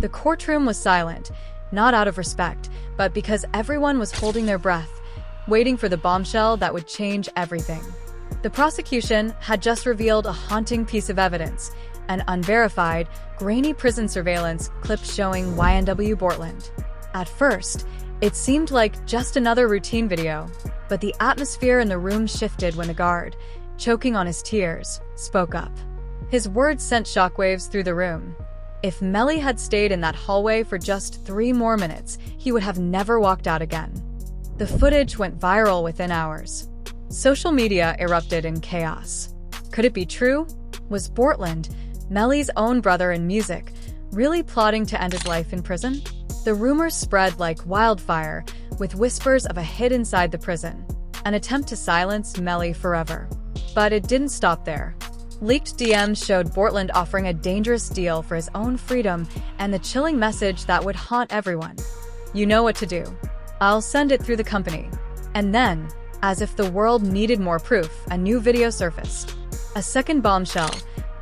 The courtroom was silent, not out of respect, but because everyone was holding their breath, waiting for the bombshell that would change everything. The prosecution had just revealed a haunting piece of evidence, an unverified, grainy prison surveillance clip showing YNW Bortland. At first, it seemed like just another routine video, but the atmosphere in the room shifted when the guard, choking on his tears, spoke up. His words sent shockwaves through the room. If Melly had stayed in that hallway for just 3 more minutes, he would have never walked out again. The footage went viral within hours. Social media erupted in chaos. Could it be true? Was Bortland, Melly's own brother in music, really plotting to end his life in prison? The rumors spread like wildfire, with whispers of a hit inside the prison, an attempt to silence Melly forever. But it didn't stop there. Leaked DMs showed Bortland offering a dangerous deal for his own freedom and the chilling message that would haunt everyone. "You know what to do. I'll send it through the company." And then, as if the world needed more proof, a new video surfaced. A second bombshell,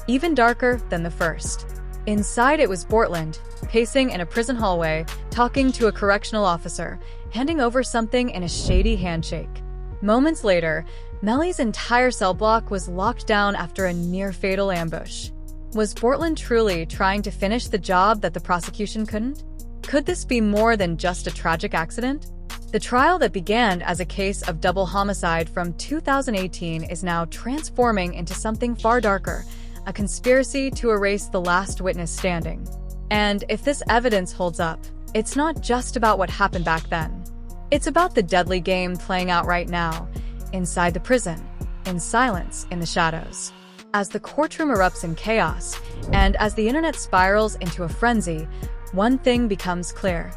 even darker than the first. Inside it was Bortland, pacing in a prison hallway, talking to a correctional officer, handing over something in a shady handshake. Moments later, Melly's entire cell block was locked down after a near-fatal ambush. Was Bortland truly trying to finish the job that the prosecution couldn't? Could this be more than just a tragic accident? The trial that began as a case of double homicide from 2018 is now transforming into something far darker, a conspiracy to erase the last witness standing. And if this evidence holds up, it's not just about what happened back then. It's about the deadly game playing out right now, inside the prison, in silence, in the shadows. As the courtroom erupts in chaos, and as the internet spirals into a frenzy, one thing becomes clear.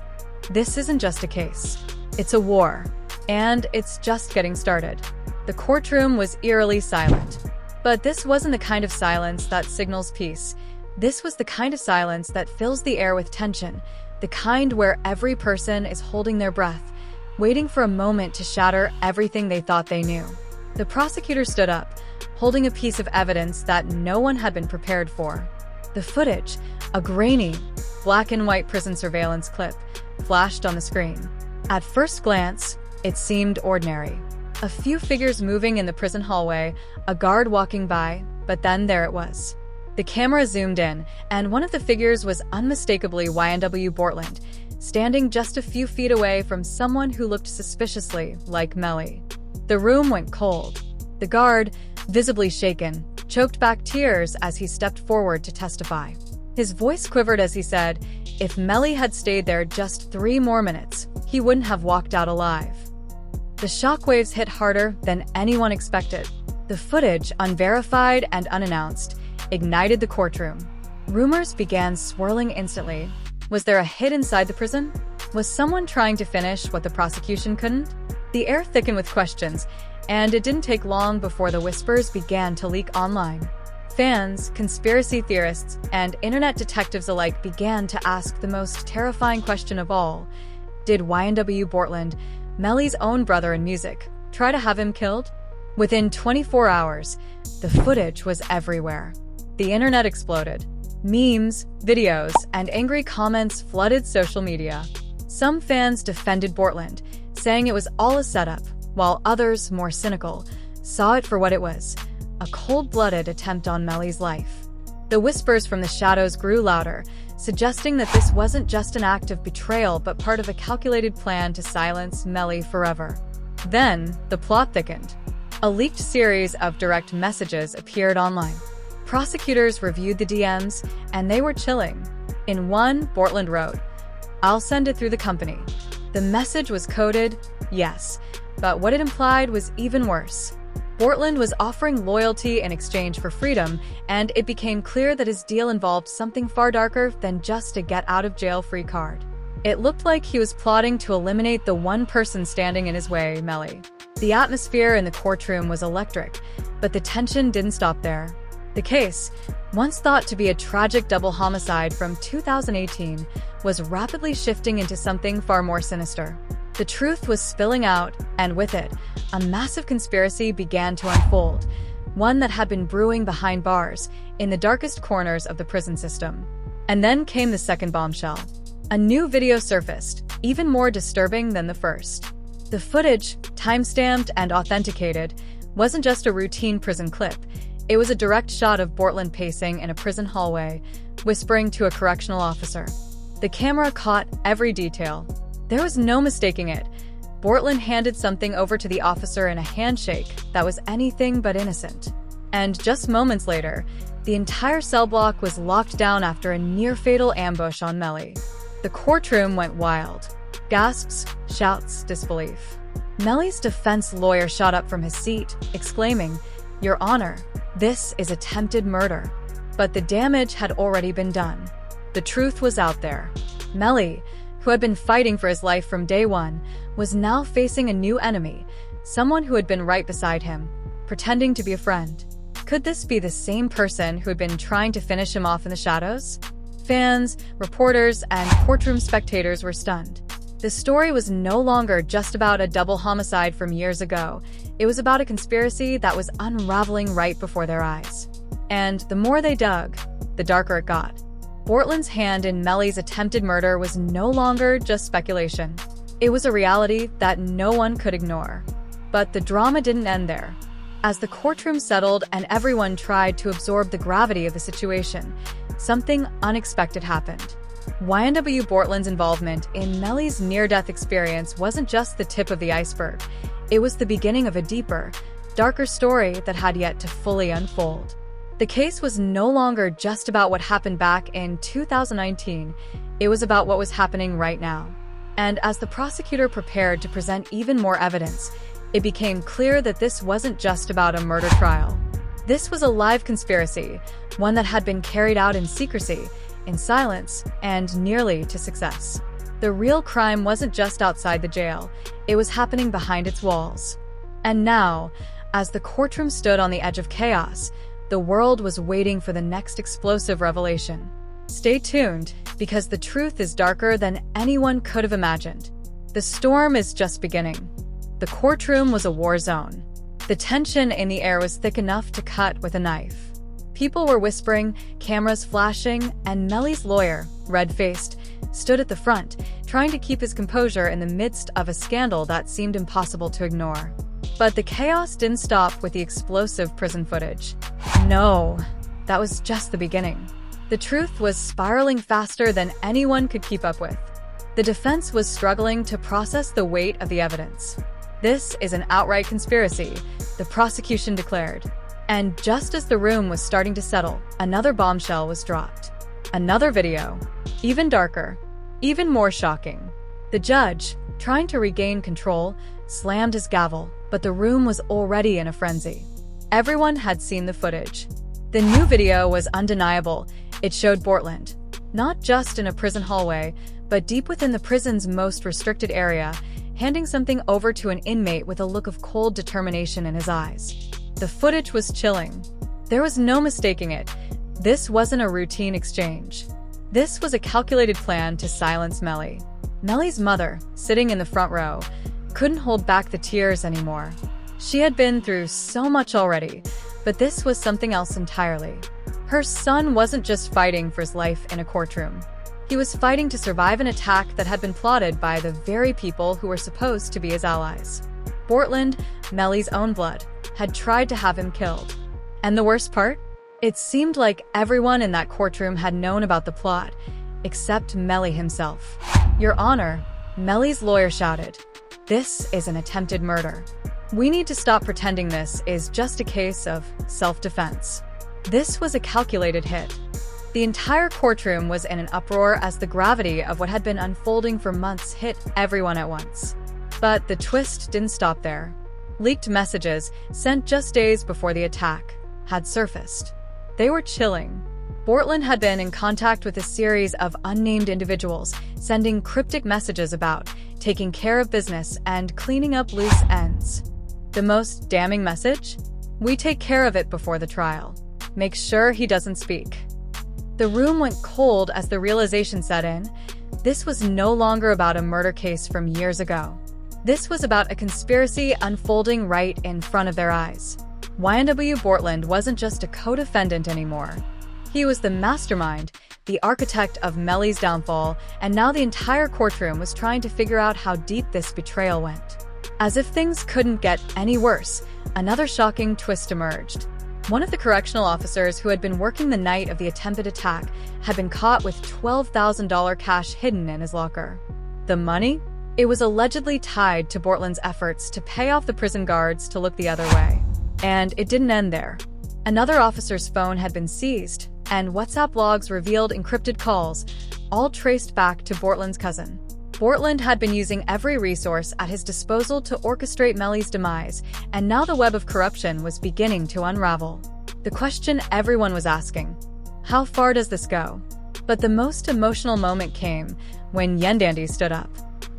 This isn't just a case. It's a war. And it's just getting started. The courtroom was eerily silent. But this wasn't the kind of silence that signals peace. This was the kind of silence that fills the air with tension, the kind where every person is holding their breath, waiting for a moment to shatter everything they thought they knew. The prosecutor stood up, holding a piece of evidence that no one had been prepared for. The footage, a grainy, black and white prison surveillance clip, flashed on the screen. At first glance, it seemed ordinary. A few figures moving in the prison hallway, a guard walking by, but then there it was. The camera zoomed in, and one of the figures was unmistakably YNW Bortland, standing just a few feet away from someone who looked suspiciously like Melly. The room went cold. The guard, visibly shaken, choked back tears as he stepped forward to testify. His voice quivered as he said, if Melly had stayed there just 3 more minutes, he wouldn't have walked out alive. The shockwaves hit harder than anyone expected. The footage, unverified and unannounced, ignited the courtroom. Rumors began swirling instantly. Was there a hit inside the prison? Was someone trying to finish what the prosecution couldn't? The air thickened with questions, and it didn't take long before the whispers began to leak online. Fans, conspiracy theorists, and internet detectives alike began to ask the most terrifying question of all. Did YNW Bortland, Melly's own brother in music, try to have him killed? Within 24 hours, the footage was everywhere. The internet exploded. Memes, videos, and angry comments flooded social media. Some fans defended Bortland, saying it was all a setup, while others, more cynical, saw it for what it was, a cold-blooded attempt on Melly's life. The whispers from the shadows grew louder, suggesting that this wasn't just an act of betrayal but part of a calculated plan to silence Melly forever. Then, the plot thickened. A leaked series of direct messages appeared online. Prosecutors reviewed the DMs, and they were chilling. In one, Bortland wrote, "I'll send it through the company." The message was coded, yes, but what it implied was even worse. Bortland was offering loyalty in exchange for freedom, and it became clear that his deal involved something far darker than just a get-out-of-jail-free card. It looked like he was plotting to eliminate the one person standing in his way, Melly. The atmosphere in the courtroom was electric, but the tension didn't stop there. The case, once thought to be a tragic double homicide from 2018, was rapidly shifting into something far more sinister. The truth was spilling out, and with it, a massive conspiracy began to unfold, one that had been brewing behind bars, in the darkest corners of the prison system. And then came the second bombshell. A new video surfaced, even more disturbing than the first. The footage, time-stamped and authenticated, wasn't just a routine prison clip. It was a direct shot of Bortland pacing in a prison hallway, whispering to a correctional officer. The camera caught every detail. There was no mistaking it. Bortland handed something over to the officer in a handshake that was anything but innocent. And just moments later, the entire cell block was locked down after a near-fatal ambush on Melly. The courtroom went wild. Gasps, shouts, disbelief. Melly's defense lawyer shot up from his seat, exclaiming, "Your Honor, this is attempted murder." But the damage had already been done. The truth was out there. Melly, who had been fighting for his life from day one, was now facing a new enemy, someone who had been right beside him, pretending to be a friend. Could this be the same person who had been trying to finish him off in the shadows? Fans, reporters, and courtroom spectators were stunned. The story was no longer just about a double homicide from years ago. It was about a conspiracy that was unraveling right before their eyes. And the more they dug, the darker it got. Bortland's hand in Melly's attempted murder was no longer just speculation. It was a reality that no one could ignore. But the drama didn't end there. As the courtroom settled and everyone tried to absorb the gravity of the situation, something unexpected happened. YNW Bortland's involvement in Melly's near-death experience wasn't just the tip of the iceberg. It was the beginning of a deeper, darker story that had yet to fully unfold. The case was no longer just about what happened back in 2019. It was about what was happening right now. And as the prosecutor prepared to present even more evidence, it became clear that this wasn't just about a murder trial. This was a live conspiracy, one that had been carried out in secrecy, in silence, and nearly to success. The real crime wasn't just outside the jail, it was happening behind its walls. And now, as the courtroom stood on the edge of chaos, the world was waiting for the next explosive revelation. Stay tuned, because the truth is darker than anyone could have imagined. The storm is just beginning. The courtroom was a war zone. The tension in the air was thick enough to cut with a knife. People were whispering, cameras flashing, and Melly's lawyer, red-faced, stood at the front, trying to keep his composure in the midst of a scandal that seemed impossible to ignore. But the chaos didn't stop with the explosive prison footage. No, that was just the beginning. The truth was spiraling faster than anyone could keep up with. The defense was struggling to process the weight of the evidence. This is an outright conspiracy, the prosecution declared. And just as the room was starting to settle, another bombshell was dropped. Another video, even darker, even more shocking. The judge, trying to regain control, slammed his gavel, but the room was already in a frenzy. Everyone had seen the footage. The new video was undeniable. It showed Bortland, not just in a prison hallway, but deep within the prison's most restricted area, handing something over to an inmate with a look of cold determination in his eyes. The footage was chilling. There was no mistaking it. This wasn't a routine exchange. This was a calculated plan to silence Melly. Melly's mother, sitting in the front row, couldn't hold back the tears anymore. She had been through so much already, but this was something else entirely. Her son wasn't just fighting for his life in a courtroom. He was fighting to survive an attack that had been plotted by the very people who were supposed to be his allies. Bortland, Melly's own blood, had tried to have him killed. And the worst part? It seemed like everyone in that courtroom had known about the plot, except Melly himself. "Your Honor," Melly's lawyer shouted, "this is an attempted murder. We need to stop pretending this is just a case of self-defense." This was a calculated hit. The entire courtroom was in an uproar as the gravity of what had been unfolding for months hit everyone at once. But the twist didn't stop there. Leaked messages, sent just days before the attack, had surfaced. They were chilling. Bortland had been in contact with a series of unnamed individuals, sending cryptic messages about taking care of business and cleaning up loose ends. The most damning message? "We take care of it before the trial. Make sure he doesn't speak." The room went cold as the realization set in. This was no longer about a murder case from years ago. This was about a conspiracy unfolding right in front of their eyes. YNW Bortland wasn't just a co-defendant anymore. He was the mastermind, the architect of Melly's downfall, and now the entire courtroom was trying to figure out how deep this betrayal went. As if things couldn't get any worse, another shocking twist emerged. One of the correctional officers who had been working the night of the attempted attack had been caught with $12,000 cash hidden in his locker. The money? It was allegedly tied to Bortland's efforts to pay off the prison guards to look the other way. And it didn't end there. Another officer's phone had been seized, and WhatsApp logs revealed encrypted calls, all traced back to Bortland's cousin. Bortland had been using every resource at his disposal to orchestrate Melly's demise, and now the web of corruption was beginning to unravel. The question everyone was asking: how far does this go? But the most emotional moment came when YNW stood up.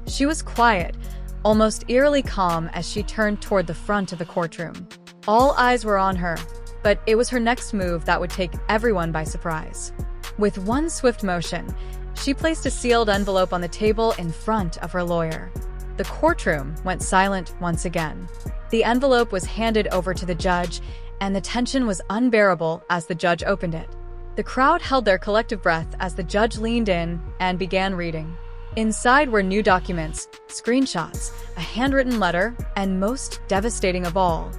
She was quiet, almost eerily calm as she turned toward the front of the courtroom. All eyes were on her, but it was her next move that would take everyone by surprise. With one swift motion, she placed a sealed envelope on the table in front of her lawyer. The courtroom went silent once again. The envelope was handed over to the judge, and the tension was unbearable as the judge opened it. The crowd held their collective breath as the judge leaned in and began reading. Inside were new documents, screenshots, a handwritten letter, and most devastating of all,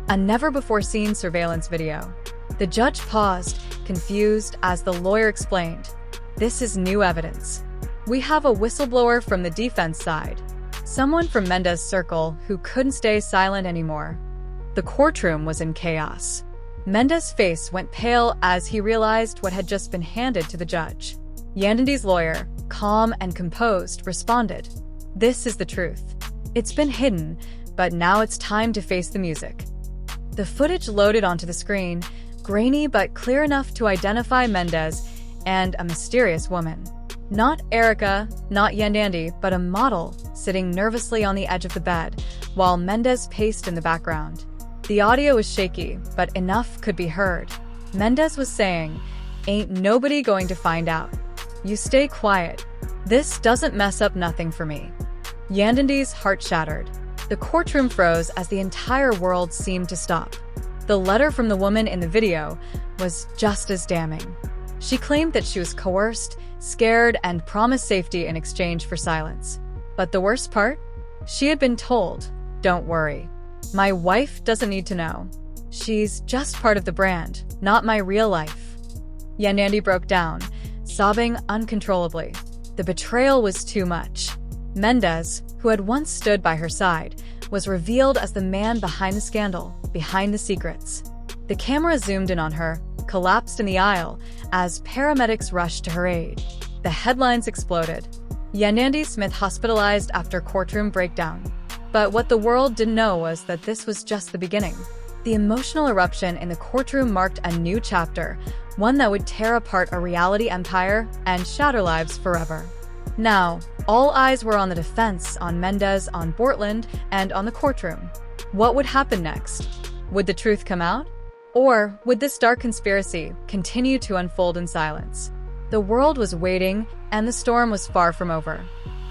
a never-before-seen surveillance video. The judge paused, confused, as the lawyer explained, "This is new evidence. We have a whistleblower from the defense side, someone from Mendez's circle who couldn't stay silent anymore." The courtroom was in chaos. Mendez's face went pale as he realized what had just been handed to the judge. YNW's lawyer, calm and composed, responded, "This is the truth. It's been hidden, but now it's time to face the music." The footage loaded onto the screen, grainy but clear enough to identify Mendez and a mysterious woman. Not Erica, not YNW, but a model sitting nervously on the edge of the bed, while Mendez paced in the background. The audio was shaky, but enough could be heard. Mendez was saying, "Ain't nobody going to find out. You stay quiet. This doesn't mess up nothing for me." YNW's heart shattered. The courtroom froze as the entire world seemed to stop. The letter from the woman in the video was just as damning. She claimed that she was coerced, scared, and promised safety in exchange for silence. But the worst part? She had been told, "Don't worry. My wife doesn't need to know. She's just part of the brand, not my real life." YNW broke down, sobbing uncontrollably. The betrayal was too much. Mendez, who had once stood by her side, was revealed as the man behind the scandal, behind the secrets. The camera zoomed in on her, collapsed in the aisle as paramedics rushed to her aid. The headlines exploded. YNW Smith hospitalized after courtroom breakdown. But what the world didn't know was that this was just the beginning. The emotional eruption in the courtroom marked a new chapter, one that would tear apart a reality empire and shatter lives forever. Now, all eyes were on the defense, on Mendez, on Bortland, and on the courtroom. What would happen next? Would the truth come out? Or would this dark conspiracy continue to unfold in silence? The world was waiting, and the storm was far from over.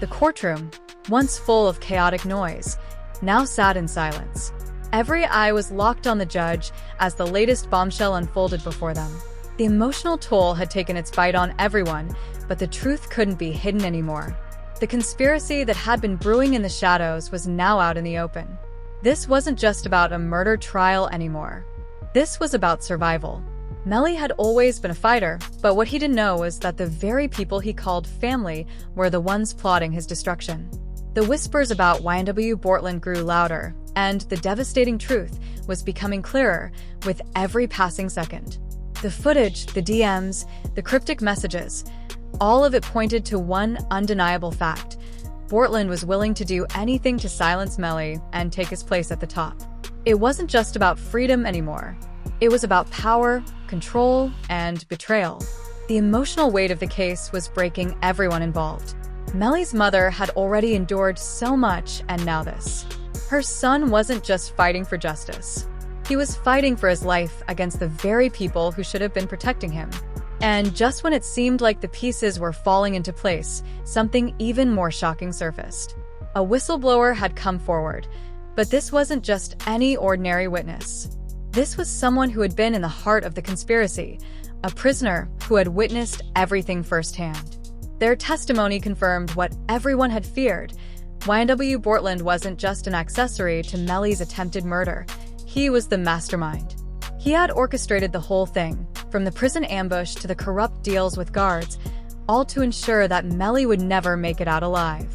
The courtroom, once full of chaotic noise, now sat in silence. Every eye was locked on the judge as the latest bombshell unfolded before them. The emotional toll had taken its bite on everyone, but the truth couldn't be hidden anymore. The conspiracy that had been brewing in the shadows was now out in the open. This wasn't just about a murder trial anymore. This was about survival. Melly had always been a fighter, but what he didn't know was that the very people he called family were the ones plotting his destruction. The whispers about YNW Bortland grew louder, and the devastating truth was becoming clearer with every passing second. The footage, the DMs, the cryptic messages, all of it pointed to one undeniable fact. Bortland was willing to do anything to silence Melly and take his place at the top. It wasn't just about freedom anymore. It was about power, control, and betrayal. The emotional weight of the case was breaking everyone involved. Melly's mother had already endured so much, and now this. Her son wasn't just fighting for justice. He was fighting for his life against the very people who should have been protecting him. And just when it seemed like the pieces were falling into place, something even more shocking surfaced. A whistleblower had come forward, but this wasn't just any ordinary witness. This was someone who had been in the heart of the conspiracy, a prisoner who had witnessed everything firsthand. Their testimony confirmed what everyone had feared. YNW Bortland wasn't just an accessory to Melly's attempted murder. He was the mastermind. He had orchestrated the whole thing, from the prison ambush to the corrupt deals with guards, all to ensure that Melly would never make it out alive.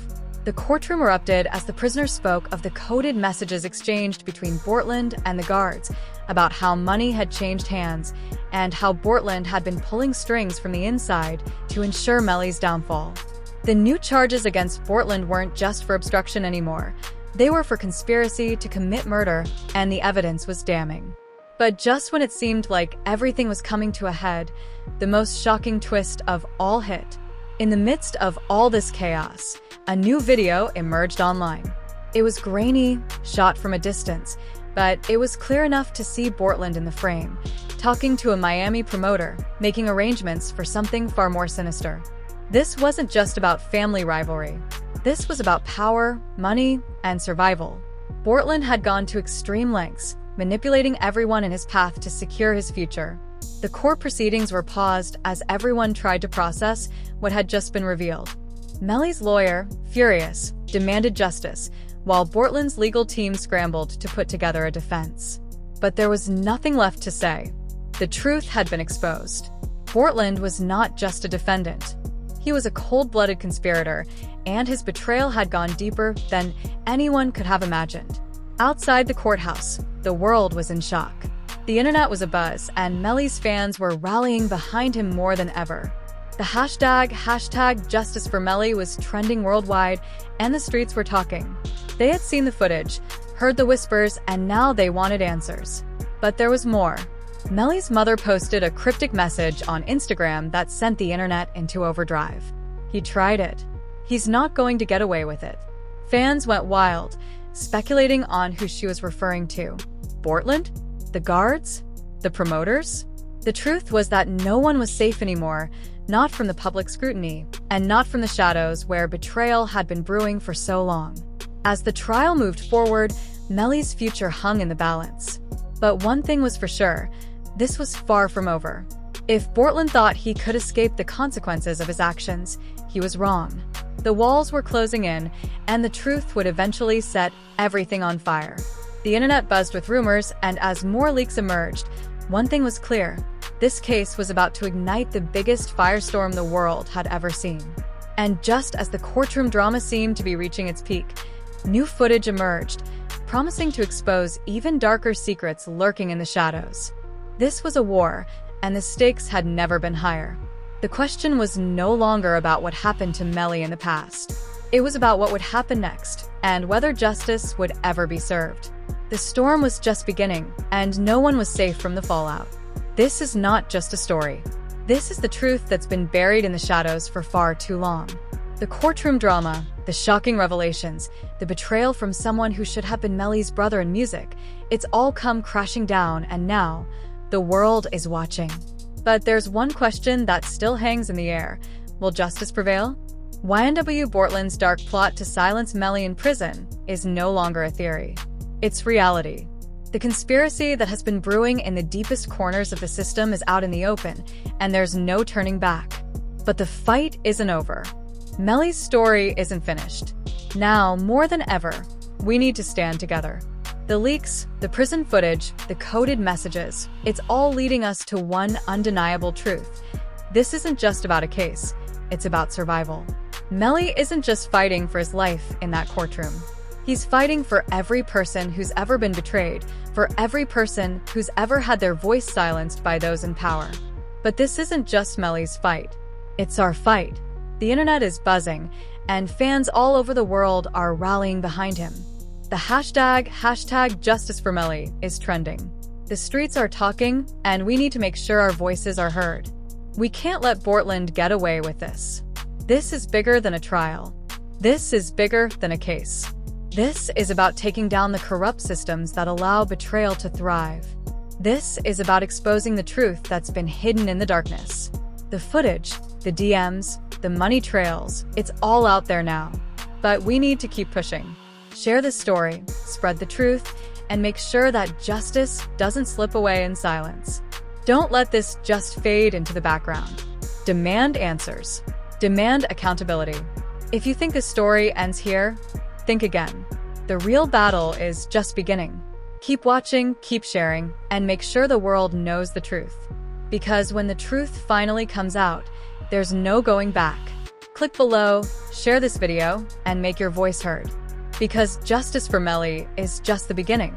The courtroom erupted as the prisoner spoke of the coded messages exchanged between Bortland and the guards about how money had changed hands and how Bortland had been pulling strings from the inside to ensure Melly's downfall. The new charges against Bortland weren't just for obstruction anymore. They were for conspiracy to commit murder, and the evidence was damning. But just when it seemed like everything was coming to a head, the most shocking twist of all hit. In the midst of all this chaos, a new video emerged online. It was grainy, shot from a distance, but it was clear enough to see Bortland in the frame, talking to a Miami promoter, making arrangements for something far more sinister. This wasn't just about family rivalry. This was about power, money, and survival. Bortland had gone to extreme lengths, manipulating everyone in his path to secure his future. The court proceedings were paused as everyone tried to process what had just been revealed. Melly's lawyer, furious, demanded justice, while Bortland's legal team scrambled to put together a defense. But there was nothing left to say. The truth had been exposed. Bortland was not just a defendant. He was a cold-blooded conspirator, and his betrayal had gone deeper than anyone could have imagined. Outside the courthouse, the world was in shock. The internet was abuzz, and Melly's fans were rallying behind him more than ever. The hashtag Justice for Melly was trending worldwide, and the streets were talking. They had seen the footage, heard the whispers, and now they wanted answers. But there was more. Melly's mother posted a cryptic message on Instagram that sent the internet into overdrive. He tried it. He's not going to get away with it. Fans went wild, speculating on who she was referring to. Bortland? The guards? The promoters? The truth was that no one was safe anymore, not from the public scrutiny, and not from the shadows where betrayal had been brewing for so long. As the trial moved forward, Melly's future hung in the balance. But one thing was for sure, this was far from over. If Bortland thought he could escape the consequences of his actions, he was wrong. The walls were closing in, and the truth would eventually set everything on fire. The internet buzzed with rumors, and as more leaks emerged, one thing was clear. This case was about to ignite the biggest firestorm the world had ever seen. And just as the courtroom drama seemed to be reaching its peak, new footage emerged, promising to expose even darker secrets lurking in the shadows. This was a war, and the stakes had never been higher. The question was no longer about what happened to Melly in the past. It was about what would happen next, and whether justice would ever be served. The storm was just beginning, and no one was safe from the fallout. This is not just a story. This is the truth that's been buried in the shadows for far too long. The courtroom drama, the shocking revelations, the betrayal from someone who should have been Melly's brother in music, it's all come crashing down, and now, the world is watching. But there's one question that still hangs in the air. Will justice prevail? YNW Bortland's dark plot to silence Melly in prison is no longer a theory. It's reality. The conspiracy that has been brewing in the deepest corners of the system is out in the open, and there's no turning back. But the fight isn't over. Melly's story isn't finished. Now, more than ever, we need to stand together. The leaks, the prison footage, the coded messages, it's all leading us to one undeniable truth. This isn't just about a case, it's about survival. Melly isn't just fighting for his life in that courtroom. He's fighting for every person who's ever been betrayed, for every person who's ever had their voice silenced by those in power. But this isn't just Melly's fight. It's our fight. The internet is buzzing, and fans all over the world are rallying behind him. The hashtag Justice for Melly is trending. The streets are talking, and we need to make sure our voices are heard. We can't let Bortland get away with this. This is bigger than a trial. This is bigger than a case. This is about taking down the corrupt systems that allow betrayal to thrive. This is about exposing the truth that's been hidden in the darkness. The footage, the DMs, the money trails, it's all out there now. But we need to keep pushing. Share the story, spread the truth, and make sure that justice doesn't slip away in silence. Don't let this just fade into the background. Demand answers. Demand accountability. If you think the story ends here, think again. The real battle is just beginning. Keep watching, keep sharing, and make sure the world knows the truth. Because when the truth finally comes out, there's no going back. Click below, share this video, and make your voice heard. Because justice for Melly is just the beginning.